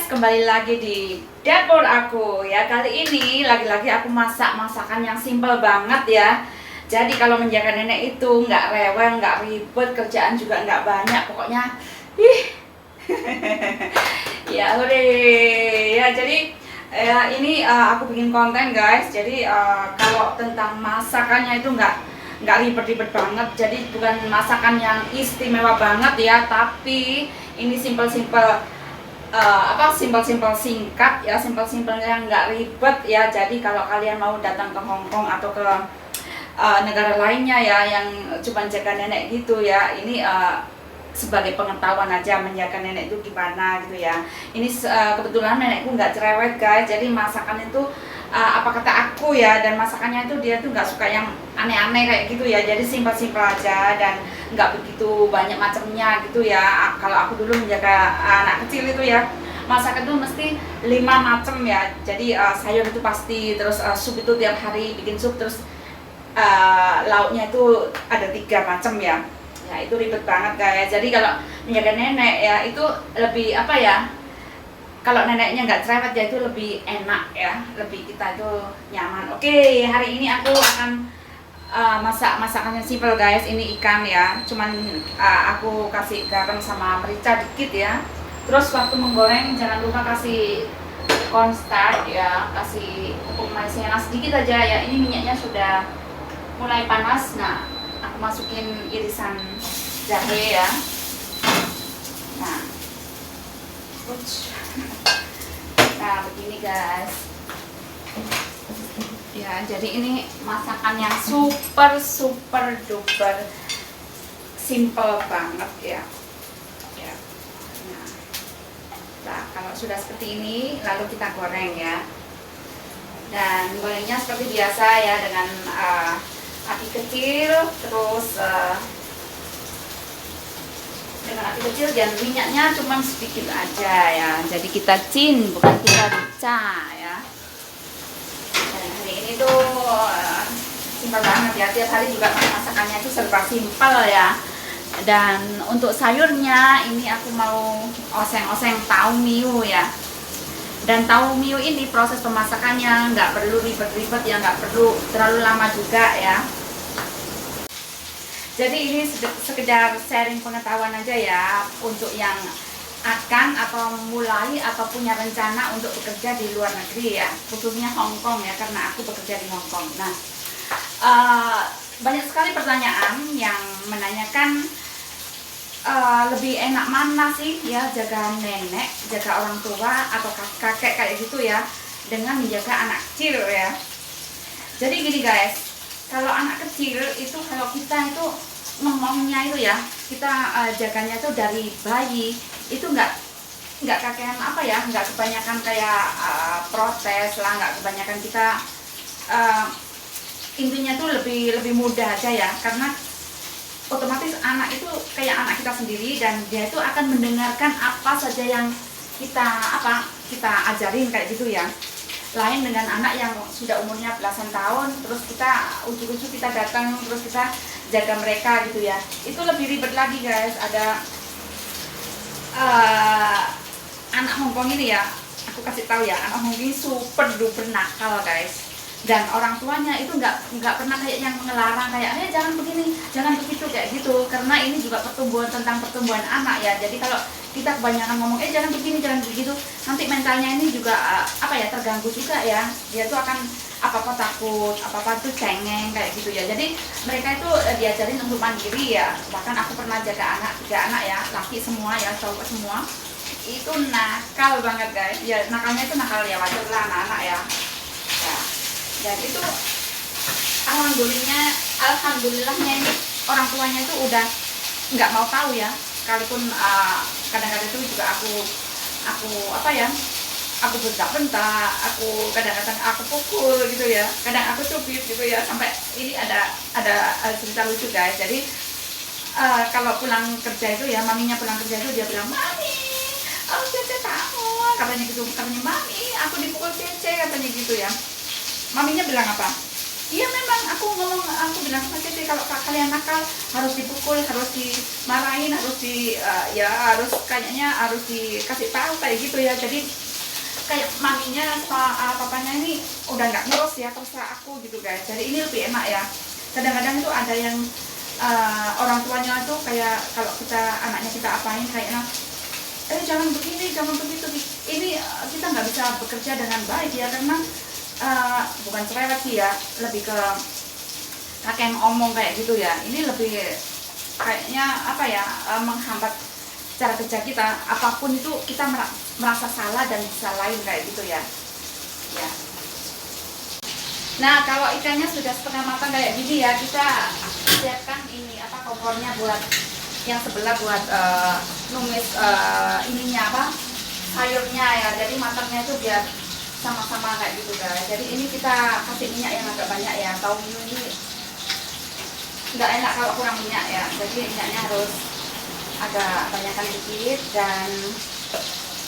kembali lagi di dapur aku ya. Kali ini lagi-lagi aku masak masakan yang simple banget ya. Jadi kalau menjaga nenek itu nggak rewel, nggak ribet, kerjaan juga nggak banyak. Pokoknya, ih, ya udah ya. Jadi ini aku bikin konten guys. Jadi kalau tentang masakannya itu nggak ribet-ribet banget. Jadi bukan masakan yang istimewa banget ya, tapi ini simple-simple simpel-simpel singkat ya, simpel-simpel yang nggak ribet ya. Jadi kalau kalian mau datang ke Hong Kong atau ke negara lainnya ya yang cuma jaga nenek gitu ya, ini sebagai pengetahuan aja menjaga nenek itu gimana gitu ya. Ini kebetulan nenekku nggak cerewet guys, jadi masakan itu apa kata aku ya, dan masakannya itu dia tuh nggak suka yang aneh-aneh kayak gitu ya. Jadi simpel-simpel aja dan nggak begitu banyak macamnya gitu ya. Kalau aku dulu menjaga anak kecil itu ya, masakan itu mesti 5 macam ya. Jadi sayur itu pasti, terus sup itu tiap hari bikin sup, terus lauknya itu ada 3 macam ya. Ya itu ribet banget guys. Jadi kalau menjaga nenek ya itu lebih apa ya, kalau neneknya nggak cerewet ya itu lebih enak ya, lebih kita itu nyaman. Oke, hari ini aku akan masak masakannya simple guys. Ini ikan ya, cuman aku kasih garam sama merica dikit ya. Terus waktu menggoreng jangan lupa kasih cornstarch ya, kasih tepung maizena sedikit aja ya. Ini minyaknya sudah mulai panas. Nah, aku masukin irisan jahe ya. Nah, nah begini guys ya. Jadi ini masakan yang super duper simple banget ya. Nah, kalau sudah seperti ini lalu kita goreng ya. Dan gorengnya seperti biasa ya, dengan api kecil, terus dengan api kecil, dan minyaknya cuma sedikit aja ya. Jadi kita bukan kita rica ya. Dan hari ini tuh simpel banget ya. Tiap hari juga masakannya itu serba simpel ya. Dan untuk sayurnya ini aku mau oseng-oseng tahu miu ya. Dan tahu miu ini proses pemasakannya nggak perlu ribet-ribet ya, nggak perlu terlalu lama juga ya. Jadi ini sekedar sharing pengetahuan aja ya, untuk yang akan atau mulai atau punya rencana untuk bekerja di luar negeri ya, khususnya Hong Kong ya, karena aku bekerja di Hong Kong. Nah, banyak sekali pertanyaan yang menanyakan lebih enak mana sih ya, jaga nenek, jaga orang tua atau kakek kayak gitu ya, dengan menjaga anak kecil ya. Jadi gini guys, kalau anak kecil itu, kalau kita itu ngomongnya itu ya, kita jaganya itu dari bayi itu nggak kakean apa ya, nggak kebanyakan kayak protes lah, nggak kebanyakan kita intinya tuh lebih mudah aja ya, karena otomatis anak itu kayak anak kita sendiri, dan dia itu akan mendengarkan apa saja yang kita ajarin kayak gitu ya. Lain dengan anak yang sudah umurnya belasan tahun, terus kita ujuk-ujuk kita datang, terus kita jaga mereka gitu ya. Itu lebih ribet lagi guys. Ada anak Hongkong ini ya, aku kasih tahu ya, anak Hongkong ini super duper nakal guys. Dan orang tuanya itu nggak pernah kayak yang ngelarang kayak jangan begini, jangan begitu kayak gitu, karena ini juga tentang pertumbuhan anak ya. Jadi kalau kita kebanyakan ngomong jangan begini, jangan begitu, nanti mentalnya ini juga terganggu juga ya. Dia tuh akan apa-apa takut, apa-apa tuh cengeng kayak gitu ya. Jadi mereka itu diajarin untuk mandiri ya. Bahkan aku pernah jaga 3 anak ya, laki semua ya, cowok semua. Itu nakal banget guys. Ya nakalnya itu nakal ya, wajar lah anak-anak ya. Dan itu alhamdulillahnya ini orang tuanya itu udah nggak mau tahu ya. Sekalipun kadang-kadang itu juga aku bentak-bentak, aku kadang-kadang aku pukul gitu ya, kadang aku cubit gitu ya. Sampai ini ada cerita lucu guys. Jadi kalau pulang kerja itu ya, maminya pulang kerja itu dia bilang, "Mami, Cece kamu," katanya gitu, katanya, "Mami, aku dipukul Cece," katanya gitu ya. Maminya bilang apa? Iya memang aku bilang sama Tete kalau kalian nakal harus dipukul, harus dimarahin, harus ya harus kayaknya harus dikasih tahu kayak gitu ya. Jadi kayak maminya sama papanya ini udah nggak ngurus ya, terserah aku gitu guys. Jadi ini lebih enak ya. Kadang-kadang itu ada yang orang tuanya tuh kayak kalau anaknya kita apain kayaknya jangan begini, jangan begitu. Ini kita nggak bisa bekerja dengan baik ya, karena bukan cerewet sih ya, lebih ke kakek ngomong kayak gitu ya. Ini lebih kayaknya apa ya, menghambat cara kerja kita. Apapun itu kita merasa salah dan disalahin kayak gitu ya. Ya. Nah kalau ikannya sudah setengah matang kayak gini ya, kita siapkan ini apa, kompornya buat yang sebelah buat numis ininya apa, sayurnya ya. Jadi matangnya itu biar sama-sama kayak gitu guys. Jadi ini kita kasih minyak yang agak banyak ya. Tahu ini nggak enak kalau kurang minyak ya. Jadi minyaknya harus agak banyakkan dikit dan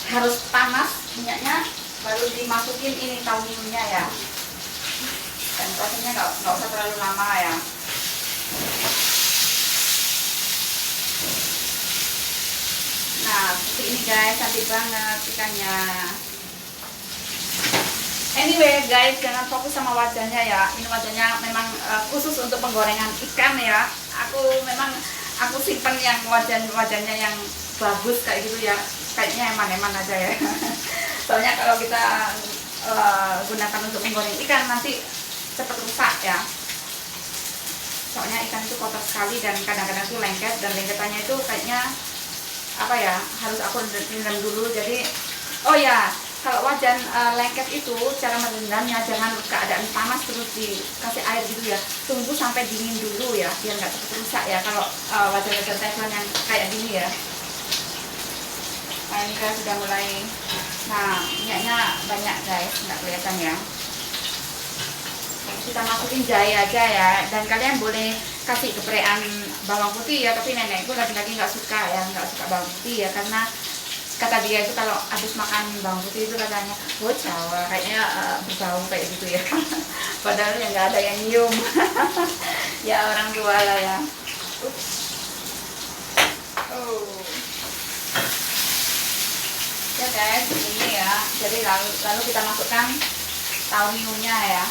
harus panas minyaknya, baru dimasukin ini tauhunya ya. Dan prosesnya nggak usah terlalu lama ya. Nah seperti ini guys, cantik banget ikannya. Anyway guys, jangan fokus sama wajahnya ya. Ini wajahnya memang khusus untuk penggorengan ikan ya. Aku simpen yang wajahnya yang bagus kayak gitu ya. Kayaknya eman-eman aja ya. Soalnya kalau kita gunakan untuk menggoreng ikan nanti cepat rusak ya. Soalnya ikan itu kotor sekali dan kadang-kadang itu lengket, dan lengketannya itu kayaknya apa ya, harus aku rendam dulu. Jadi oh ya, kalau wajan lengket itu cara merendamnya jangan keadaan panas terus dikasih air gitu ya. Tunggu sampai dingin dulu ya, biar nggak cepat rusak ya kalau wajan-wajan teflon yang kayak gini ya. Nah ini guys sudah mulai, nah minyaknya banyak guys, nggak kelihatan ya. Kita masukin jahe aja ya, dan kalian boleh kasih geprekan bawang putih ya, tapi nenekku lagi-lagi nggak suka ya, nggak suka bawang putih ya, karena kata dia itu kalau habis makan bawang putih itu katanya Jawa kayaknya berbau kayak gitu ya. Padahal yang nggak ada yang nyium. Ya orang tua lah ya. Oh ya guys, ini ya. Jadi lalu kita masukkan tauhunya ya.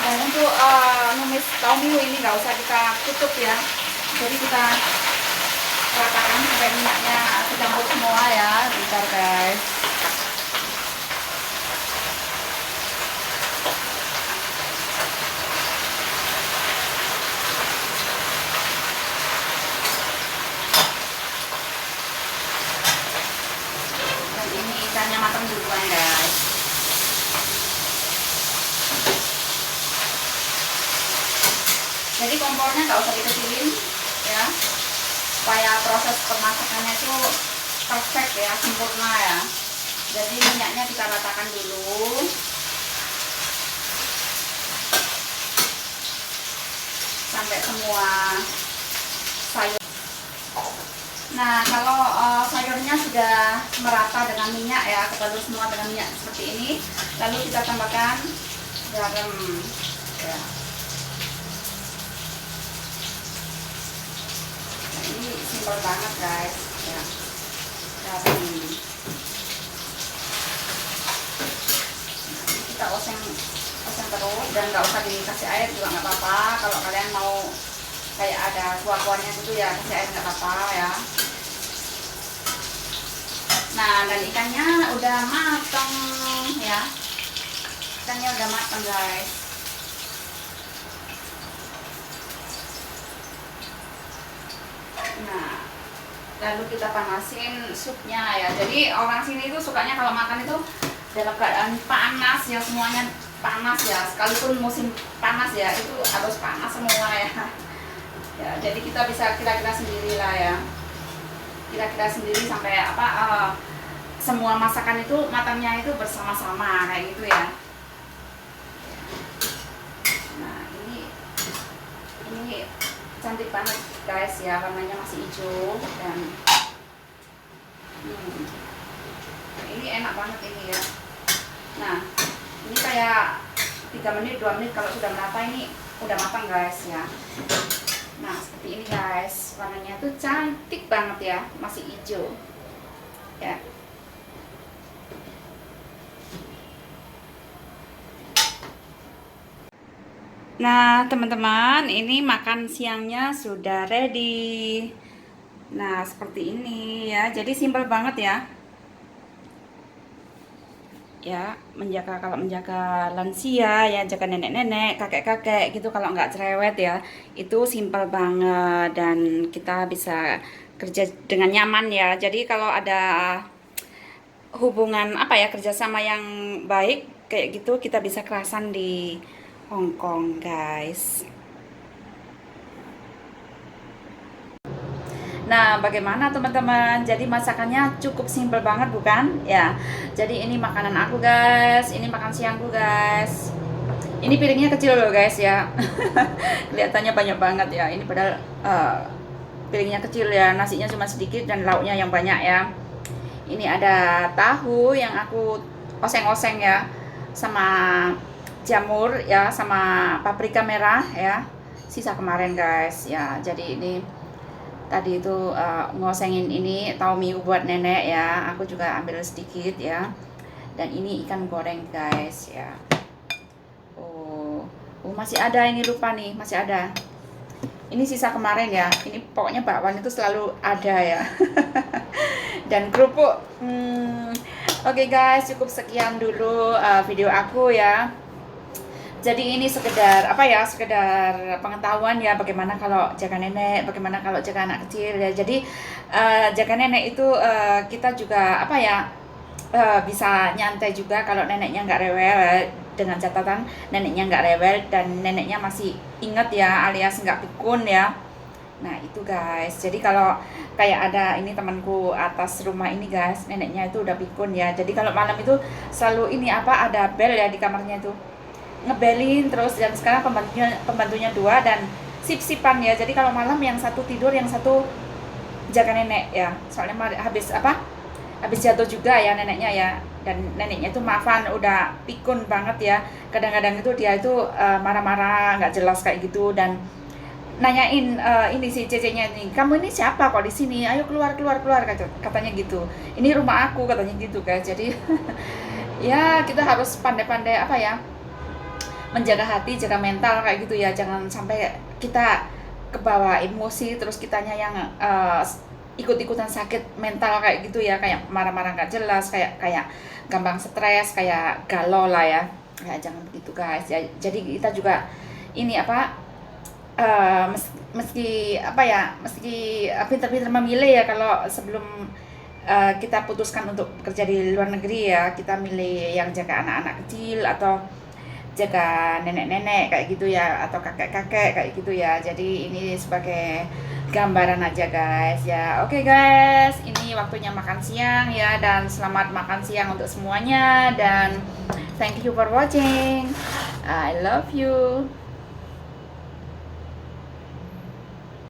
Dan untuk numis tauhu ini nggak usah kita tutup ya. Jadi kita ratakan sampai minyaknya tercampur semua ya. Bentar guys. Dan ini ikannya matang duluan guys. Jadi kompornya nggak usah dikecilin ya, supaya proses pemasakannya itu perfect ya, sempurna ya. Jadi minyaknya kita ratakan dulu. Sampai semua sayur. Nah kalau sayurnya sudah merata dengan minyak ya, kepaduk semua dengan minyak seperti ini, lalu kita tambahkan garam ya. Ini simpel banget guys ya, garam ini. Kita oseng terus, dan nggak usah dikasih air juga nggak apa-apa. Kalau kalian mau kayak ada kuah-kuahnya gitu ya, kasih air nggak apa-apa ya. Nah dan ikannya udah matang ya, ikannya udah matang guys. Nah lalu kita panasin supnya ya. Jadi orang sini itu sukanya kalau makan itu dalam keadaan panas ya, semuanya panas ya, sekalipun musim panas ya itu harus panas semua ya. Ya jadi kita bisa kira-kira sendiri lah ya, kira-kira sendiri sampai apa semua masakan itu matangnya itu bersama-sama kayak gitu ya. Nah ini cantik banget guys ya, warnanya masih hijau dan ini enak banget ini ya. Nah ini kayak 3 menit 2 menit kalau sudah merata ini udah matang guys ya. Nah seperti ini guys, warnanya tuh cantik banget ya, masih hijau ya. Nah teman-teman, ini makan siangnya sudah ready. Nah seperti ini ya, jadi simpel banget ya. Ya kalau menjaga lansia ya, jaga nenek-nenek, kakek-kakek gitu, kalau nggak cerewet ya, itu simpel banget dan kita bisa kerja dengan nyaman ya. Jadi kalau ada hubungan apa ya, kerjasama yang baik kayak gitu, kita bisa kerasan di Hong Kong guys. Nah, bagaimana teman-teman? Jadi masakannya cukup simpel banget bukan? Ya. Jadi ini makanan aku guys, ini makan siangku guys. Ini piringnya kecil loh guys ya. Kelihatannya banyak banget ya. Ini padahal piringnya kecil ya, nasinya cuma sedikit dan lauknya yang banyak ya. Ini ada tahu yang aku oseng-oseng ya, sama jamur ya, sama paprika merah ya. Sisa kemarin guys ya. Jadi ini tadi itu ngosengin ini tahu miu buat nenek ya, aku juga ambil sedikit ya. Dan ini ikan goreng guys ya. Oh masih ada, ini lupa nih, masih ada. Ini sisa kemarin ya. Ini pokoknya bakwan itu selalu ada ya. Dan kerupuk. Oke guys, cukup sekian dulu video aku ya. Jadi ini sekedar apa ya, sekedar pengetahuan ya, bagaimana kalau jaga nenek, bagaimana kalau jaga anak kecil ya. Jadi jaga nenek itu kita juga apa ya, bisa nyantai juga kalau neneknya nggak rewel, dengan catatan neneknya nggak rewel dan neneknya masih inget ya, alias nggak pikun ya. Nah itu guys, jadi kalau kayak ada ini temanku atas rumah ini guys, neneknya itu udah pikun ya. Jadi kalau malam itu selalu ini apa, ada bel ya di kamarnya itu, ngebelin terus. Dan sekarang pembantunya 2 dan sip-sipan ya. Jadi kalau malam yang satu tidur, yang satu jaga nenek ya. Soalnya habis jatuh juga ya neneknya ya. Dan neneknya itu maafan udah pikun banget ya. Kadang-kadang itu dia itu marah-marah, nggak jelas kayak gitu, dan nanyain ini si cecenya ini, kamu ini siapa kok di sini? Ayo keluar katanya gitu. Ini rumah aku katanya gitu guys. Jadi ya kita harus pandai-pandai apa ya, menjaga hati, jaga mental kayak gitu ya. Jangan sampai kita kebawa emosi terus kitanya yang ikut-ikutan sakit mental kayak gitu ya, kayak marah-marah nggak jelas, kayak gampang stres, kayak galau lah ya. Ya jangan begitu guys ya. Jadi kita juga ini apa, meski pintar-pintar memilih ya. Kalau sebelum kita putuskan untuk bekerja di luar negeri ya, kita milih yang jaga anak-anak kecil atau jaga nenek-nenek kayak gitu ya, atau kakek-kakek kayak gitu ya. Jadi ini sebagai gambaran aja guys ya. Oke guys, ini waktunya makan siang ya, dan selamat makan siang untuk semuanya, dan thank you for watching. I love you.